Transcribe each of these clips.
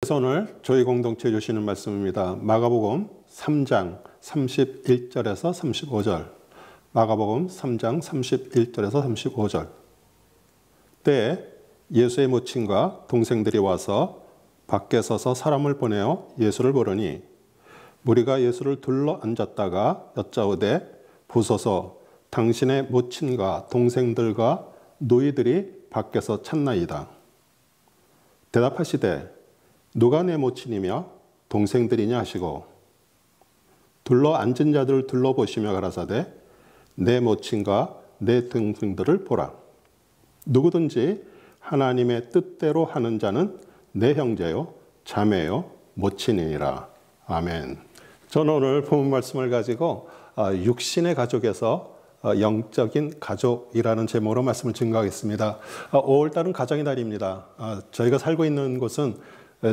그래서 오늘 저희 공동체에 주시는 말씀입니다. 마가복음 3장 31절에서 35절. 마가복음 3장 31절에서 35절. 때에 예수의 모친과 동생들이 와서 밖에 서서 사람을 보내어 예수를 부르니 무리가 예수를 둘러 앉았다가 여짜오되 보소서 당신의 모친과 동생들과 노이들이 밖에서 찾나이다. 대답하시되 누가 내 모친이며 동생들이냐 하시고 둘러 앉은 자들을 둘러보시며 가라사대 내 모친과 내 동생들을 보라. 누구든지 하나님의 뜻대로 하는 자는 내 형제요 자매요 모친이니라. 아멘. 저는 오늘 본문 말씀을 가지고 육신의 가족에서 영적인 가족이라는 제목으로 말씀을 증거하겠습니다. 5월달은 가정의 달입니다. 저희가 살고 있는 곳은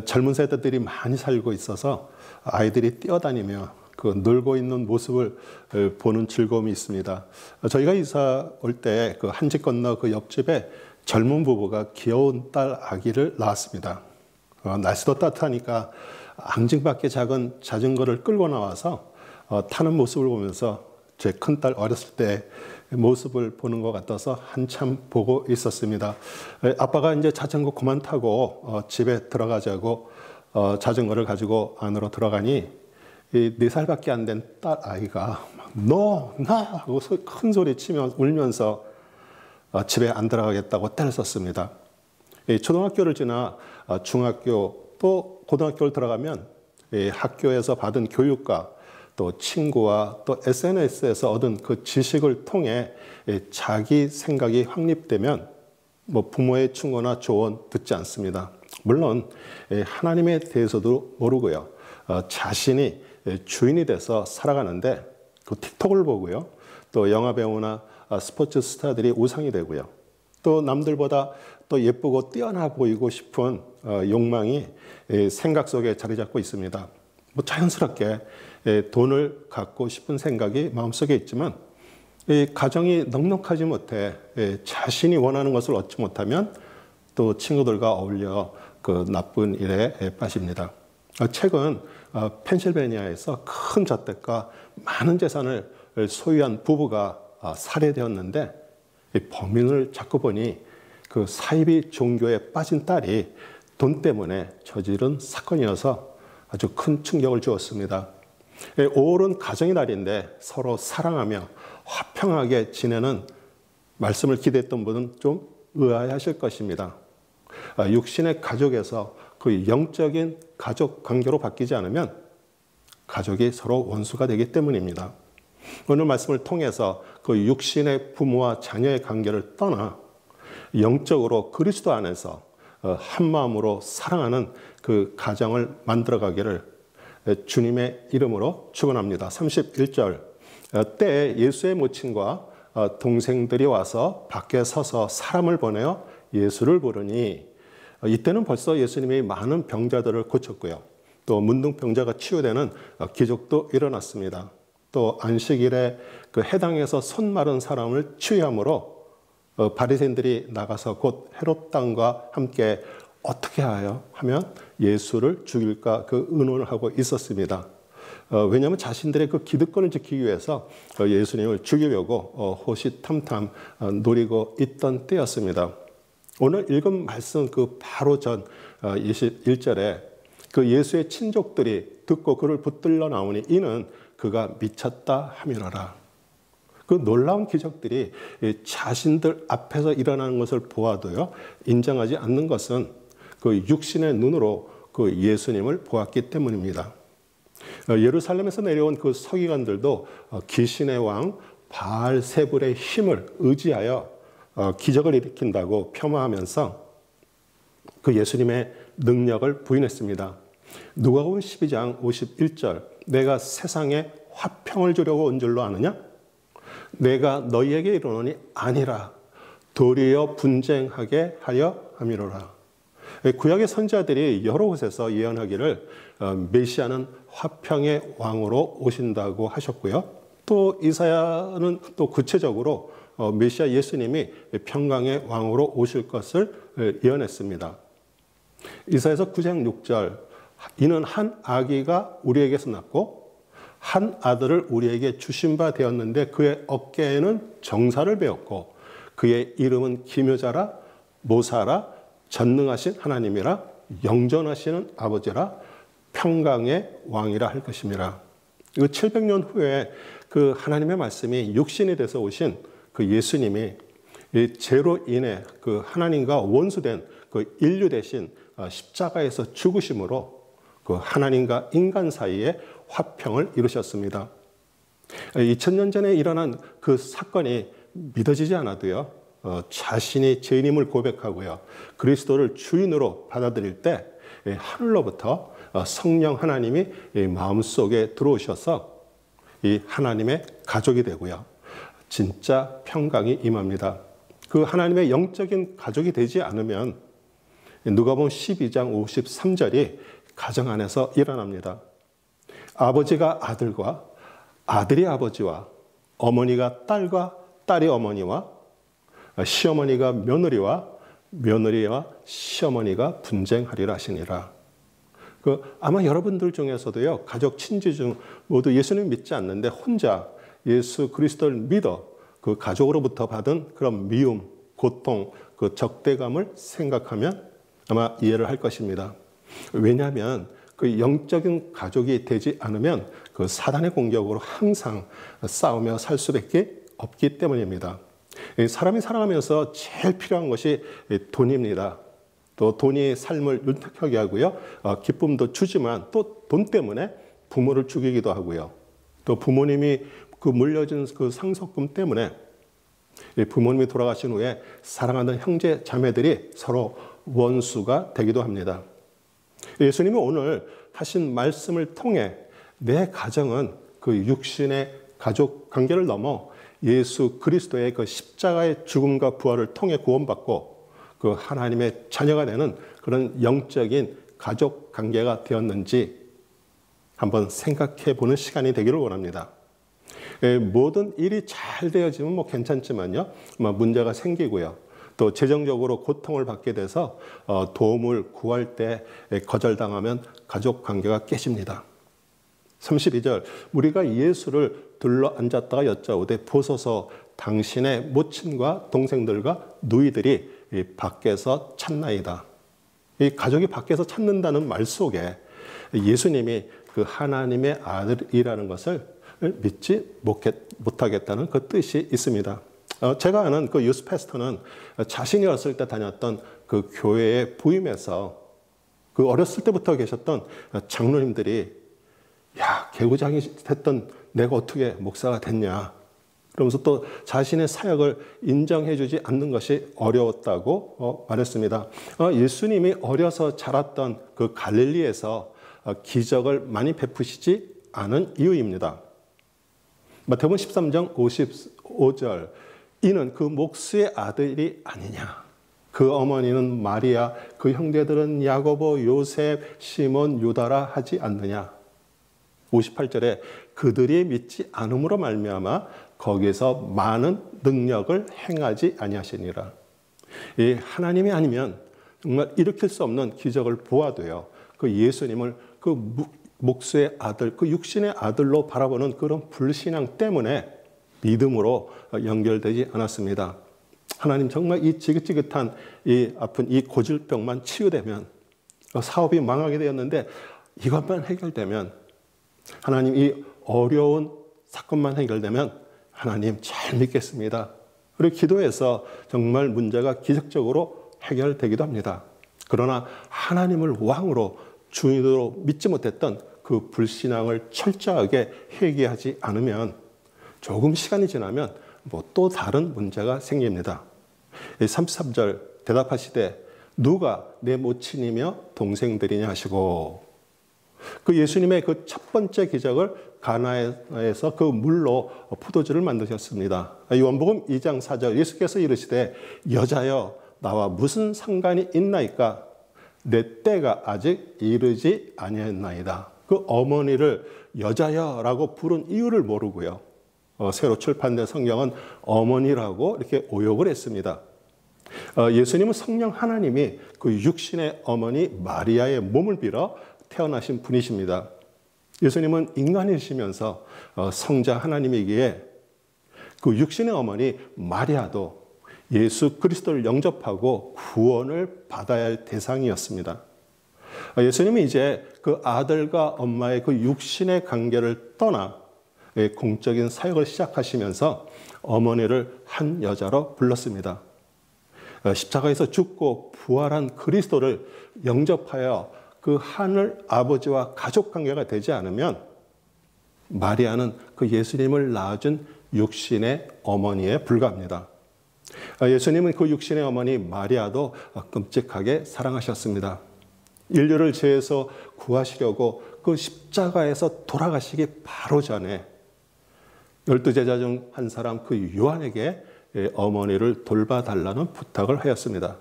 젊은 세대들이 많이 살고 있어서 아이들이 뛰어다니며 그 놀고 있는 모습을 보는 즐거움이 있습니다. 저희가 이사 올 때 그 한 집 건너 그 옆집에 젊은 부부가 귀여운 딸 아기를 낳았습니다. 날씨도 따뜻하니까 앙증밖에 작은 자전거를 끌고 나와서 타는 모습을 보면서 제 큰딸 어렸을 때 모습을 보는 것 같아서 한참 보고 있었습니다. 아빠가 이제 자전거 그만 타고 집에 들어가자고 자전거를 가지고 안으로 들어가니 4살밖에 안 된 딸 아이가 너, 나 하고 큰 소리 치며 울면서 집에 안 들어가겠다고 떼를 썼습니다. 초등학교를 지나 중학교 또 고등학교를 들어가면 학교에서 받은 교육과 또 친구와 또 SNS에서 얻은 그 지식을 통해 자기 생각이 확립되면 뭐 부모의 충고나 조언 듣지 않습니다. 물론 하나님에 대해서도 모르고요. 자신이 주인이 돼서 살아가는데 그 틱톡을 보고요. 또 영화 배우나 스포츠 스타들이 우상이 되고요. 또 남들보다 또 예쁘고 뛰어나 보이고 싶은 욕망이 생각 속에 자리 잡고 있습니다. 뭐 자연스럽게 돈을 갖고 싶은 생각이 마음속에 있지만 가정이 넉넉하지 못해 자신이 원하는 것을 얻지 못하면 또 친구들과 어울려 그 나쁜 일에 빠집니다. 최근 펜실베니아에서 큰 저택과 많은 재산을 소유한 부부가 살해되었는데 범인을 잡고 보니 그 사이비 종교에 빠진 딸이 돈 때문에 저지른 사건이어서 아주 큰 충격을 주었습니다. 5월은 가정의 날인데 서로 사랑하며 화평하게 지내는 말씀을 기대했던 분은 좀 의아해하실 것입니다. 육신의 가족에서 그 영적인 가족 관계로 바뀌지 않으면 가족이 서로 원수가 되기 때문입니다. 오늘 말씀을 통해서 그 육신의 부모와 자녀의 관계를 떠나 영적으로 그리스도 안에서 한 마음으로 사랑하는 그 가정을 만들어가기를 주님의 이름으로 축원합니다. 31절 때에 예수의 모친과 동생들이 와서 밖에 서서 사람을 보내어 예수를 부르니 이때는 벌써 예수님이 많은 병자들을 고쳤고요. 또 문둥병자가 치유되는 기적도 일어났습니다. 또 안식일에 그 해당에서 손 마른 사람을 치유함으로 바리새인들이 나가서 곧 헤롯 왕과 함께 어떻게 하여 하면 예수를 죽일까 그 의논을 하고 있었습니다. 왜냐하면 자신들의 그 기득권을 지키기 위해서 예수님을 죽이려고 호시탐탐 노리고 있던 때였습니다. 오늘 읽은 말씀 그 바로 전 21절에 그 예수의 친족들이 듣고 그를 붙들러 나오니 이는 그가 미쳤다 하미러라. 그 놀라운 기적들이 자신들 앞에서 일어나는 것을 보아도요 인정하지 않는 것은 그 육신의 눈으로 그 예수님을 보았기 때문입니다. 예루살렘에서 내려온 그 서기관들도 귀신의 왕 바알세불의 힘을 의지하여 기적을 일으킨다고 폄하하면서 그 예수님의 능력을 부인했습니다. 누가복음 12장 51절 내가 세상에 화평을 주려고 온 줄로 아느냐? 내가 너희에게 이르노니 아니라 도리어 분쟁하게 하려 함이로라. 구약의 선지자들이 여러 곳에서 예언하기를 메시아는 화평의 왕으로 오신다고 하셨고요. 또 이사야는 또 구체적으로 메시아 예수님이 평강의 왕으로 오실 것을 예언했습니다. 이사야서 9장 6절 이는 한 아기가 우리에게서 났고 한 아들을 우리에게 주신 바 되었는데 그의 어깨에는 정사를 베었고 그의 이름은 기묘자라 모사라 전능하신 하나님이라 영전하시는 아버지라 평강의 왕이라 할 것임이라. 이 700년 후에 그 하나님의 말씀이 육신이 돼서 오신 그 예수님이 이 죄로 인해 그 하나님과 원수된 그 인류 대신 십자가에서 죽으심으로 그 하나님과 인간 사이에 화평을 이루셨습니다. 2000년 전에 일어난 그 사건이 믿어지지 않아도요, 자신이 죄인임을 고백하고요, 그리스도를 주인으로 받아들일 때 하늘로부터 성령 하나님이 마음속에 들어오셔서 이 하나님의 가족이 되고요, 진짜 평강이 임합니다. 그 하나님의 영적인 가족이 되지 않으면 누가복음 12장 53절이 가정 안에서 일어납니다. 아버지가 아들과 아들이 아버지와 어머니가 딸과 딸이 어머니와 시어머니가 며느리와 며느리와 시어머니가 분쟁하리라 하시니라. 아마 여러분들 중에서도요, 가족 친지 중 모두 예수님 믿지 않는데 혼자 예수 그리스도를 믿어 그 가족으로부터 받은 그런 미움, 고통, 그 적대감을 생각하면 아마 이해를 할 것입니다. 왜냐하면 그 영적인 가족이 되지 않으면 그 사단의 공격으로 항상 싸우며 살 수밖에 없기 때문입니다. 사람이 살아가면서 제일 필요한 것이 돈입니다. 또 돈이 삶을 윤택하게 하고요, 기쁨도 주지만 또 돈 때문에 부모를 죽이기도 하고요, 또 부모님이 그 물려준 그 상속금 때문에 부모님이 돌아가신 후에 사랑하는 형제 자매들이 서로 원수가 되기도 합니다. 예수님이 오늘 하신 말씀을 통해 내 가정은 그 육신의 가족 관계를 넘어 예수 그리스도의 그 십자가의 죽음과 부활을 통해 구원받고 그 하나님의 자녀가 되는 그런 영적인 가족 관계가 되었는지 한번 생각해 보는 시간이 되기를 원합니다. 모든 일이 잘 되어지면 뭐 괜찮지만요, 문제가 생기고요, 또 재정적으로 고통을 받게 돼서 도움을 구할 때 거절당하면 가족 관계가 깨집니다. 32절, 우리가 예수를 둘러앉았다가 여짜오되 보소서 당신의 모친과 동생들과 누이들이 밖에서 찾나이다. 이 가족이 밖에서 찾는다는 말 속에 예수님이 그 하나님의 아들이라는 것을 믿지 못하겠다는 그 뜻이 있습니다. 제가 아는 그 유스 패스터는 자신이 어렸을 때 다녔던 그 교회의 부임에서 그 어렸을 때부터 계셨던 장로님들이 야, 개구장이 됐던 내가 어떻게 목사가 됐냐, 그러면서 또 자신의 사역을 인정해 주지 않는 것이 어려웠다고 말했습니다. 예수님이 어려서 자랐던 그 갈릴리에서 기적을 많이 베푸시지 않은 이유입니다. 마태복음 13장 55절, 이는 그 목수의 아들이 아니냐, 그 어머니는 마리아, 그 형제들은 야고보, 요셉, 시몬, 유다라 하지 않느냐. 58절에 그들이 믿지 않음으로 말미암아 거기서 많은 능력을 행하지 아니하시니라. 이 하나님이 아니면 정말 일으킬 수 없는 기적을 보아도요, 그 예수님을 그 목수의 아들, 그 육신의 아들로 바라보는 그런 불신앙 때문에 믿음으로 연결되지 않았습니다. 하나님, 정말 이 지긋지긋한 이 아픈 이 고질병만 치유되면, 사업이 망하게 되었는데 이것만 해결되면, 하나님 이 어려운 사건만 해결되면 하나님 잘 믿겠습니다. 그리고 기도해서 정말 문제가 기적적으로 해결되기도 합니다. 그러나 하나님을 왕으로 주인으로 믿지 못했던 그 불신앙을 철저하게 회개하지 않으면 조금 시간이 지나면 뭐 또 다른 문제가 생깁니다. 33절 대답하시되 누가 내 모친이며 동생들이냐 하시고, 그 예수님의 그 첫 번째 기적을 가나에서 그 물로 포도주를 만드셨습니다. 요한복음 2장 4절 예수께서 이르시되 여자여 나와 무슨 상관이 있나이까, 내 때가 아직 이르지 아니하였나이다. 그 어머니를 여자여라고 부른 이유를 모르고요, 새로 출판된 성경은 어머니라고 이렇게 오역을 했습니다. 예수님은 성령 하나님이 그 육신의 어머니 마리아의 몸을 빌어 태어나신 분이십니다. 예수님은 인간이시면서 성자 하나님이기에 그 육신의 어머니 마리아도 예수 그리스도를 영접하고 구원을 받아야 할 대상이었습니다. 예수님은 이제 그 아들과 엄마의 그 육신의 관계를 떠나 공적인 사역을 시작하시면서 어머니를 한 여자로 불렀습니다. 십자가에서 죽고 부활한 그리스도를 영접하여 그 하늘 아버지와 가족 관계가 되지 않으면 마리아는 그 예수님을 낳아준 육신의 어머니에 불과합니다. 예수님은 그 육신의 어머니 마리아도 끔찍하게 사랑하셨습니다. 인류를 죄에서 구하시려고 그 십자가에서 돌아가시기 바로 전에 12제자 중 한 사람 그 요한에게 어머니를 돌봐달라는 부탁을 하였습니다.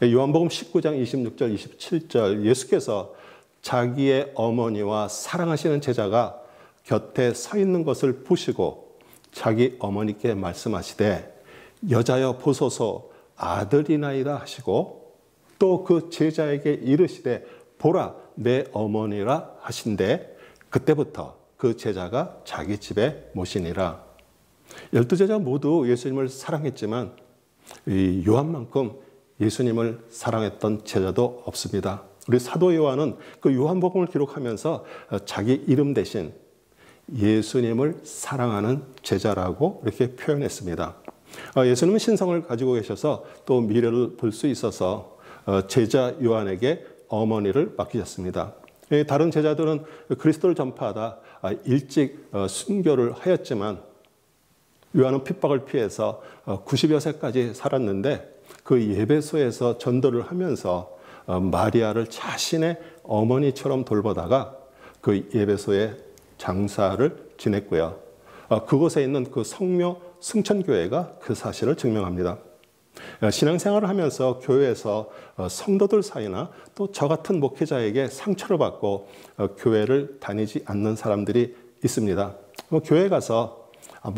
요한복음 19장 26절 27절 예수께서 자기의 어머니와 사랑하시는 제자가 곁에 서 있는 것을 보시고 자기 어머니께 말씀하시되 여자여 보소서 아들이나이다 하시고 또 그 제자에게 이르시되 보라 내 어머니라 하신대 그때부터 그 제자가 자기 집에 모시니라. 12제자 모두 예수님을 사랑했지만 요한만큼 예수님을 사랑했던 제자도 없습니다. 우리 사도 요한은 그 요한복음을 기록하면서 자기 이름 대신 예수님을 사랑하는 제자라고 이렇게 표현했습니다. 예수님은 신성을 가지고 계셔서 또 미래를 볼 수 있어서 제자 요한에게 어머니를 맡기셨습니다. 다른 제자들은 그리스도를 전파하다 일찍 순교를 하였지만 요한은 핍박을 피해서 90여 세까지 살았는데 그 예배소에서 전도를 하면서 마리아를 자신의 어머니처럼 돌보다가 그 예배소에 장사를 지냈고요. 그곳에 있는 그 성묘 승천교회가 그 사실을 증명합니다. 신앙생활을 하면서 교회에서 성도들 사이나 또 저 같은 목회자에게 상처를 받고 교회를 다니지 않는 사람들이 있습니다. 교회 가서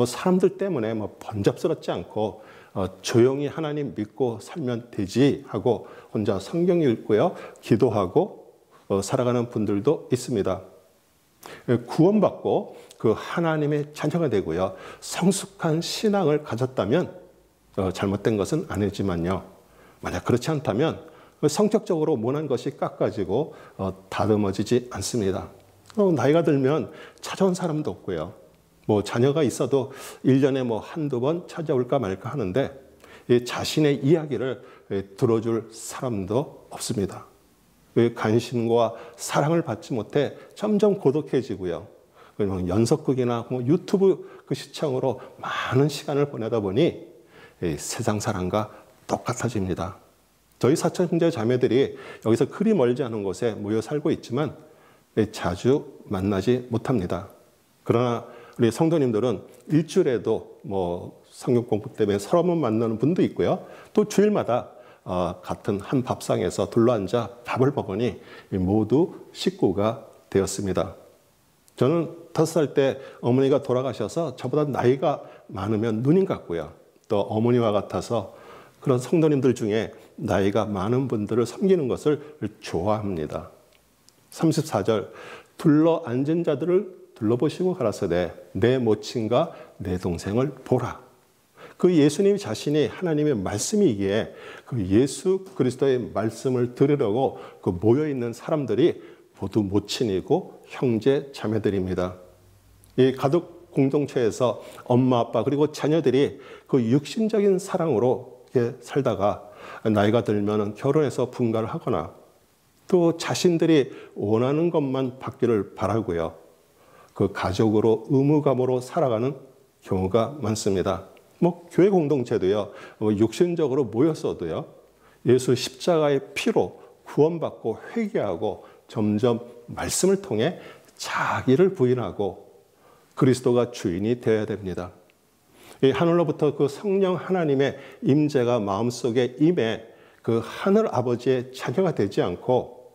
사람들 때문에 번잡스럽지 않고 조용히 하나님 믿고 살면 되지 하고 혼자 성경 읽고요, 기도하고 살아가는 분들도 있습니다. 구원받고 그 하나님의 자녀가 되고요, 성숙한 신앙을 가졌다면 잘못된 것은 아니지만요. 만약 그렇지 않다면 성격적으로 모난 것이 깎아지고 다듬어지지 않습니다. 나이가 들면 찾아온 사람도 없고요. 자녀가 있어도 1년에 한두 번 찾아올까 말까 하는데 자신의 이야기를 들어줄 사람도 없습니다. 관심과 사랑을 받지 못해 점점 고독해지고요. 연속극이나 유튜브 그 시청으로 많은 시간을 보내다 보니 세상 사람과 똑같아집니다. 저희 사촌 형제 자매들이 여기서 그리 멀지 않은 곳에 모여 살고 있지만 자주 만나지 못합니다. 그러나 우리 성도님들은 일주일에도 성경 공부 때문에 서로 만나는 분도 있고요. 또 주일마다 같은 한 밥상에서 둘러앉아 밥을 먹으니 모두 식구가 되었습니다. 저는 5살 때 어머니가 돌아가셔서 저보다 나이가 많으면 누님 같고요. 또 어머니와 같아서 그런 성도님들 중에 나이가 많은 분들을 섬기는 것을 좋아합니다. 34절 둘러 앉은 자들을 둘러보시고 가라사대 내 모친과 내 동생을 보라. 그 예수님 자신이 하나님의 말씀이기에 그 예수 그리스도의 말씀을 들으려고 그 모여있는 사람들이 모두 모친이고 형제 자매들입니다. 이 가족 공동체에서 엄마 아빠 그리고 자녀들이 그 육신적인 사랑으로 살다가 나이가 들면 결혼해서 분가를 하거나 또 자신들이 원하는 것만 받기를 바라고요. 그 가족으로 의무감으로 살아가는 경우가 많습니다. 교회 공동체도요, 육신적으로 모였어도요, 예수 십자가의 피로 구원받고 회개하고 점점 말씀을 통해 자기를 부인하고 그리스도가 주인이 되어야 됩니다. 이 하늘로부터 그 성령 하나님의 임재가 마음속에 임해 그 하늘 아버지의 자녀가 되지 않고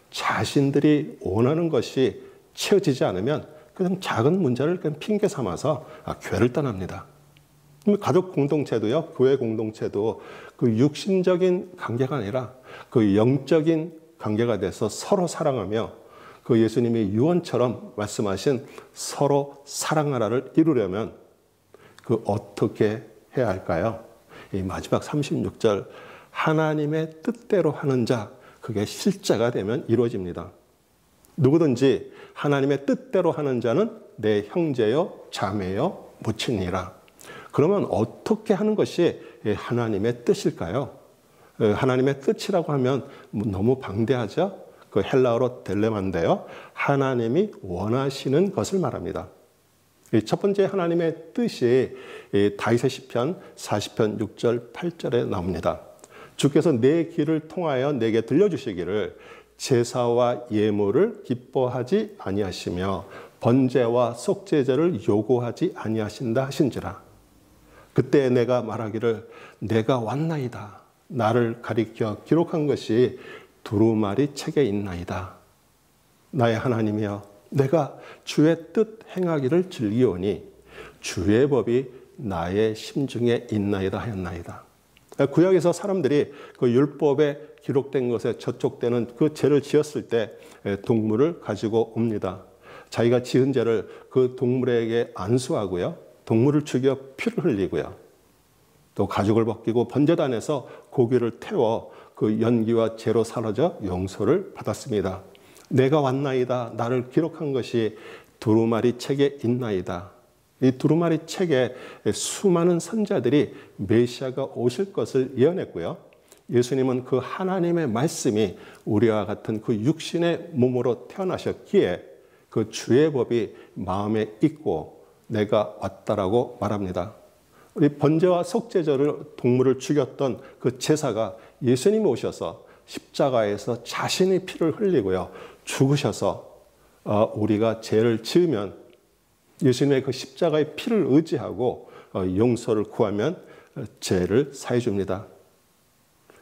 자신들이 원하는 것이 채워지지 않으면 그냥 작은 문제를 그냥 핑계 삼아서 교회를 떠납니다. 가족 공동체도요, 교회 공동체도 그 육신적인 관계가 아니라 그 영적인 관계가 돼서 서로 사랑하며 그 예수님이 유언처럼 말씀하신 서로 사랑하라를 이루려면 그 어떻게 해야 할까요? 이 마지막 36절 하나님의 뜻대로 하는 자 그게 실자가 되면 이루어집니다. 누구든지 하나님의 뜻대로 하는 자는 내 형제요 자매요 모친이라. 그러면 어떻게 하는 것이 하나님의 뜻일까요? 하나님의 뜻이라고 하면 너무 방대하죠? 그 헬라어로 델레마인데요. 하나님이 원하시는 것을 말합니다. 첫 번째 하나님의 뜻이 다윗의 시편 40편 6절 8절에 나옵니다. 주께서 내 길을 통하여 내게 들려주시기를 제사와 예물을 기뻐하지 아니하시며 번제와 속죄제를 요구하지 아니하신다 하신지라. 그때 내가 말하기를 내가 왔나이다. 나를 가리켜 기록한 것이 두루마리 책에 있나이다. 나의 하나님이여 내가 주의 뜻 행하기를 즐기오니 주의 법이 나의 심중에 있나이다 하였나이다. 구약에서 사람들이 그 율법에 기록된 것에 저촉되는 그 죄를 지었을 때 동물을 가지고 옵니다. 자기가 지은 죄를 그 동물에게 안수하고요. 동물을 죽여 피를 흘리고요. 또 가죽을 벗기고 번제단에서 고기를 태워 그 연기와 죄로 사라져 용서를 받았습니다. 내가 왔나이다. 나를 기록한 것이 두루마리 책에 있나이다. 이 두루마리 책에 수많은 선자들이 메시아가 오실 것을 예언했고요. 예수님은 그 하나님의 말씀이 우리와 같은 그 육신의 몸으로 태어나셨기에 그 주의 법이 마음에 있고 내가 왔다라고 말합니다. 우리 번제와 속죄제를 동물을 죽였던 그 제사가 예수님이 오셔서 십자가에서 자신의 피를 흘리고요. 죽으셔서 우리가 죄를 지으면 예수님의 그 십자가의 피를 의지하고 용서를 구하면 죄를 사해 줍니다.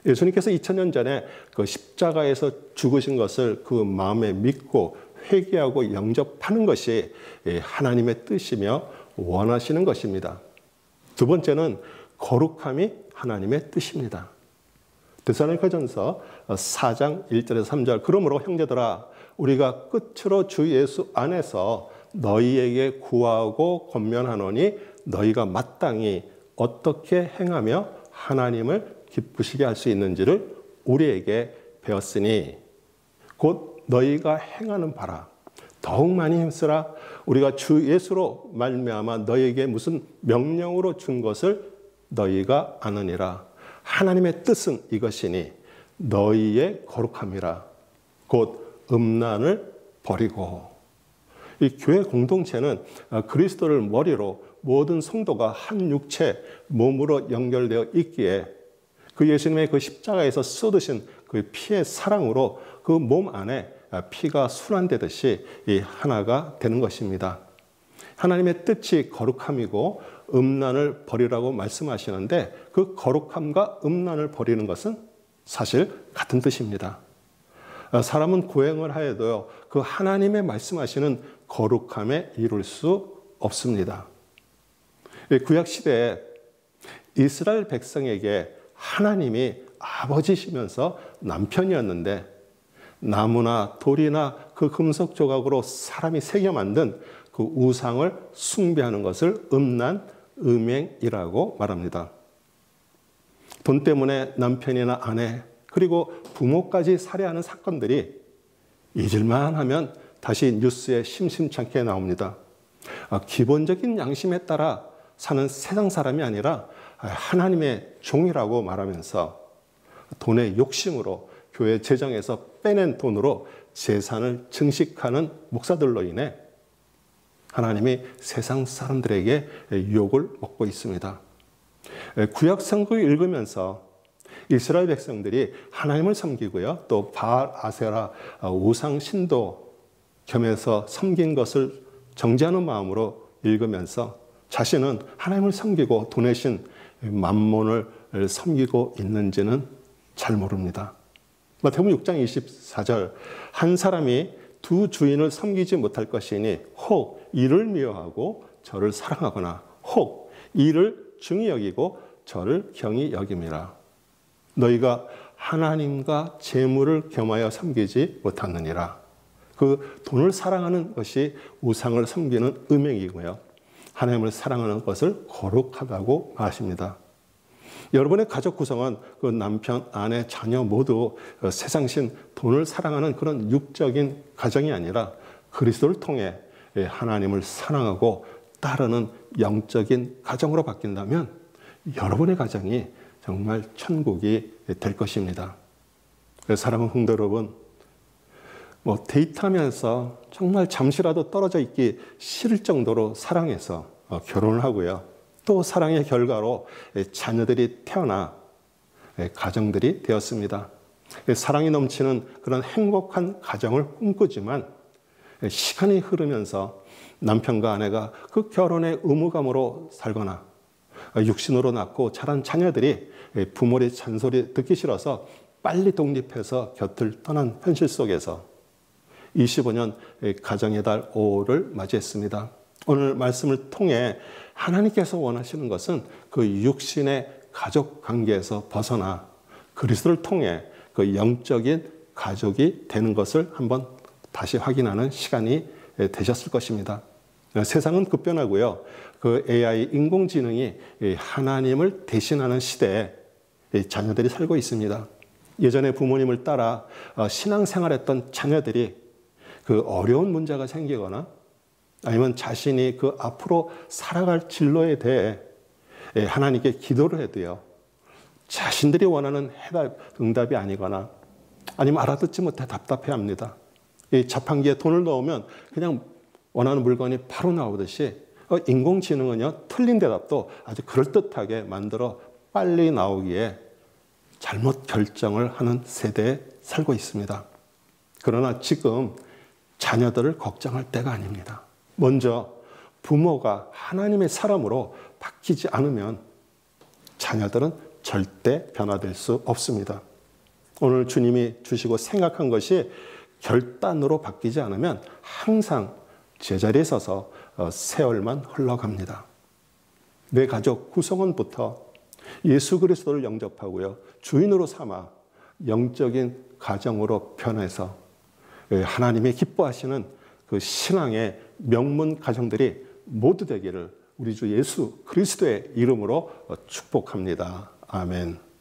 예수님께서 2000년 전에 그 십자가에서 죽으신 것을 그 마음에 믿고 회개하고 영접하는 것이 하나님의 뜻이며 원하시는 것입니다. 두 번째는 거룩함이 하나님의 뜻입니다. 데살로니가전서 4장 1절에서 3절 그러므로 형제들아 우리가 끝으로 주 예수 안에서 너희에게 구하고 권면하노니 너희가 마땅히 어떻게 행하며 하나님을 기쁘시게 할 수 있는지를 우리에게 배웠으니 곧 너희가 행하는 바라 더욱 많이 힘쓰라. 우리가 주 예수로 말미암아 너희에게 무슨 명령으로 준 것을 너희가 아느니라. 하나님의 뜻은 이것이니 너희의 거룩함이라. 곧 음란을 버리고. 이 교회 공동체는 그리스도를 머리로 모든 성도가 한 육체 몸으로 연결되어 있기에 그 예수님의 그 십자가에서 쏟으신 그 피의 사랑으로 그 몸 안에 피가 순환되듯이 이 하나가 되는 것입니다. 하나님의 뜻이 거룩함이고 음란을 버리라고 말씀하시는데 그 거룩함과 음란을 버리는 것은 사실 같은 뜻입니다. 사람은 고행을 하여도요, 그 하나님의 말씀하시는 거룩함에 이룰 수 없습니다. 구약시대에 이스라엘 백성에게 하나님이 아버지시면서 남편이었는데 나무나 돌이나 그 금속 조각으로 사람이 새겨 만든 그 우상을 숭배하는 것을 음란, 음행이라고 말합니다. 돈 때문에 남편이나 아내 그리고 부모까지 살해하는 사건들이 잊을만 하면 다시 뉴스에 심심찮게 나옵니다. 기본적인 양심에 따라 사는 세상 사람이 아니라 하나님의 종이라고 말하면서 돈의 욕심으로 교회 재정에서 빼낸 돈으로 재산을 증식하는 목사들로 인해 하나님이 세상 사람들에게 유혹을 먹고 있습니다. 구약 성경을 읽으면서 이스라엘 백성들이 하나님을 섬기고요. 또 바알, 아세라, 우상 신도 겸해서 섬긴 것을 정죄하는 마음으로 읽으면서 자신은 하나님을 섬기고 돈의 신 맘몬을 섬기고 있는지는 잘 모릅니다. 마태복음 6장 24절 한 사람이 두 주인을 섬기지 못할 것이니 혹 이를 미워하고 저를 사랑하거나 혹 이를 중히 여기고 저를 경히 여김이라. 너희가 하나님과 재물을 겸하여 섬기지 못하느니라. 그 돈을 사랑하는 것이 우상을 섬기는 음행이고요. 하나님을 사랑하는 것을 거룩하다고 하십니다. 여러분의 가족 구성은 그 남편, 아내, 자녀 모두 세상신 돈을 사랑하는 그런 육적인 가정이 아니라 그리스도를 통해 하나님을 사랑하고 따르는 영적인 가정으로 바뀐다면 여러분의 가정이 정말 천국이 될 것입니다. 사랑하는 성도 여러분, 데이트하면서 정말 잠시라도 떨어져 있기 싫을 정도로 사랑해서 결혼을 하고요. 또 사랑의 결과로 자녀들이 태어나 가정들이 되었습니다. 사랑이 넘치는 그런 행복한 가정을 꿈꾸지만 시간이 흐르면서 남편과 아내가 그 결혼의 의무감으로 살거나 육신으로 낳고 자란 자녀들이 부모의 잔소리 듣기 싫어서 빨리 독립해서 곁을 떠난 현실 속에서 25년 가정의 달 5를 맞이했습니다. 오늘 말씀을 통해 하나님께서 원하시는 것은 그 육신의 가족 관계에서 벗어나 그리스도를 통해 그 영적인 가족이 되는 것을 한번 다시 확인하는 시간이 되셨을 것입니다. 세상은 급변하고요. 그 AI 인공지능이 하나님을 대신하는 시대에 자녀들이 살고 있습니다. 예전에 부모님을 따라 신앙생활했던 자녀들이 그 어려운 문제가 생기거나 아니면 자신이 그 앞으로 살아갈 진로에 대해 하나님께 기도를 해도요. 자신들이 원하는 응답이 아니거나 아니면 알아듣지 못해 답답해합니다. 이 자판기에 돈을 넣으면 그냥 원하는 물건이 바로 나오듯이 인공지능은요. 틀린 대답도 아주 그럴듯하게 만들어 빨리 나오기에 잘못 결정을 하는 세대에 살고 있습니다. 그러나 지금 자녀들을 걱정할 때가 아닙니다. 먼저 부모가 하나님의 사람으로 바뀌지 않으면 자녀들은 절대 변화될 수 없습니다. 오늘 주님이 주시고 생각한 것이 결단으로 바뀌지 않으면 항상 제자리에 서서 세월만 흘러갑니다. 내 가족 구성원부터 예수 그리스도를 영접하고요. 주인으로 삼아 영적인 가정으로 변해서 하나님의 기뻐하시는 그 신앙의 명문 가정들이 모두 되기를 우리 주 예수 그리스도의 이름으로 축복합니다. 아멘.